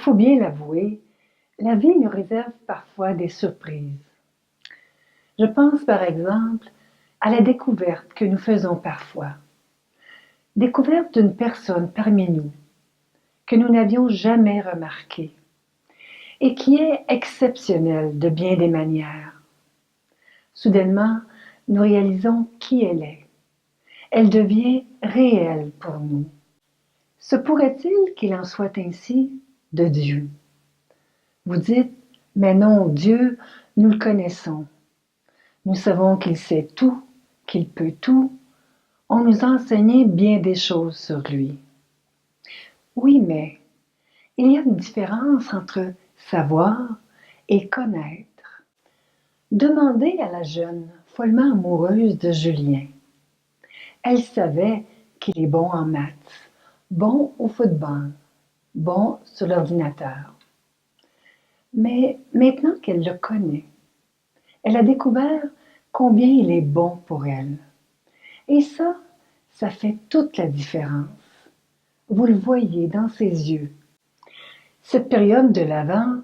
faut bien l'avouer, la vie nous réserve parfois des surprises. Je pense par exemple à la découverte que nous faisons parfois. Découverte d'une personne parmi nous que nous n'avions jamais remarquée et qui est exceptionnelle de bien des manières. Soudainement, nous réalisons qui elle est. Elle devient réelle pour nous. Se pourrait-il qu'il en soit ainsi de Dieu? Vous dites, mais non, Dieu, nous le connaissons. Nous savons qu'il sait tout, qu'il peut tout. On nous a enseigné bien des choses sur lui. Oui, mais il y a une différence entre savoir et connaître. Demandez à la jeune, follement amoureuse de Julien. Elle savait qu'il est bon en maths, bon au football, bon sur l'ordinateur. Mais maintenant qu'elle le connaît, elle a découvert combien il est bon pour elle. Et ça fait toute la différence. Vous le voyez dans ses yeux. Cette période de l'Avent,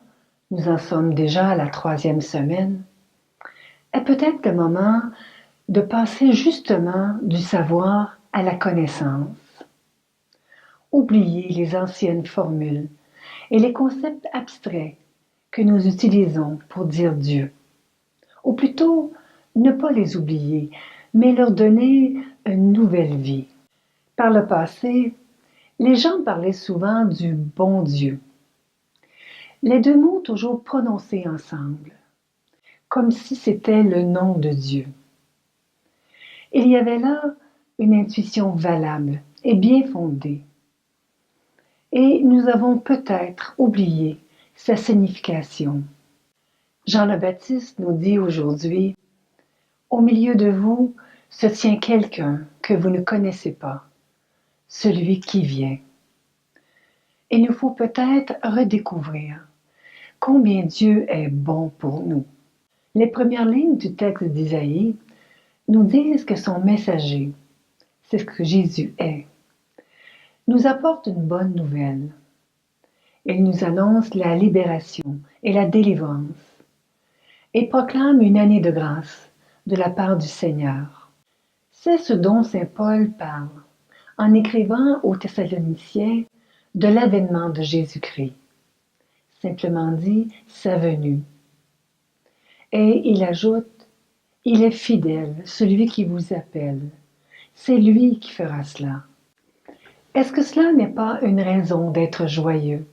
nous en sommes déjà à la 3e semaine, est peut-être le moment de passer justement du savoir à la connaissance. Oubliez les anciennes formules et les concepts abstraits que nous utilisons pour dire Dieu. Ou plutôt, ne pas les oublier, mais leur donner une nouvelle vie. Par le passé, les gens parlaient souvent du bon Dieu. Les deux mots toujours prononcés ensemble, comme si c'était le nom de Dieu. Il y avait là une intuition valable et bien fondée. Et nous avons peut-être oublié sa signification. Jean le Baptiste nous dit aujourd'hui, « Au milieu de vous se tient quelqu'un que vous ne connaissez pas, celui qui vient. » Il nous faut peut-être redécouvrir combien Dieu est bon pour nous. Les premières lignes du texte d'Isaïe nous disent que son messager, c'est ce que Jésus est, nous apporte une bonne nouvelle. Il nous annonce la libération et la délivrance et proclame une année de grâce de la part du Seigneur. C'est ce dont saint Paul parle en écrivant aux Thessaloniciens de l'avènement de Jésus-Christ, simplement dit sa venue. Et il ajoute, il est fidèle, celui qui vous appelle. C'est lui qui fera cela. Est-ce que cela n'est pas une raison d'être joyeux?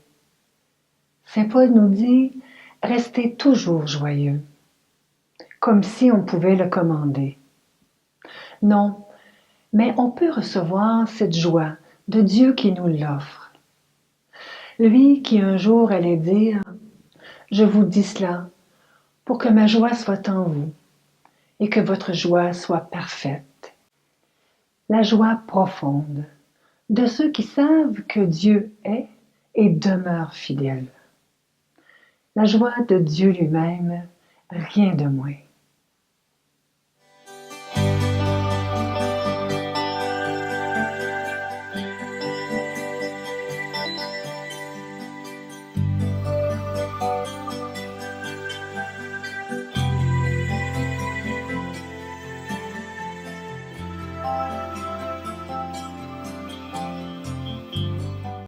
Saint Paul nous dit, restez toujours joyeux, comme si on pouvait le commander. Non, mais on peut recevoir cette joie de Dieu qui nous l'offre. Lui qui un jour allait dire, je vous dis cela pour que ma joie soit en vous et que votre joie soit parfaite. La joie profonde de ceux qui savent que Dieu est et demeure fidèle. La joie de Dieu lui-même, rien de moins.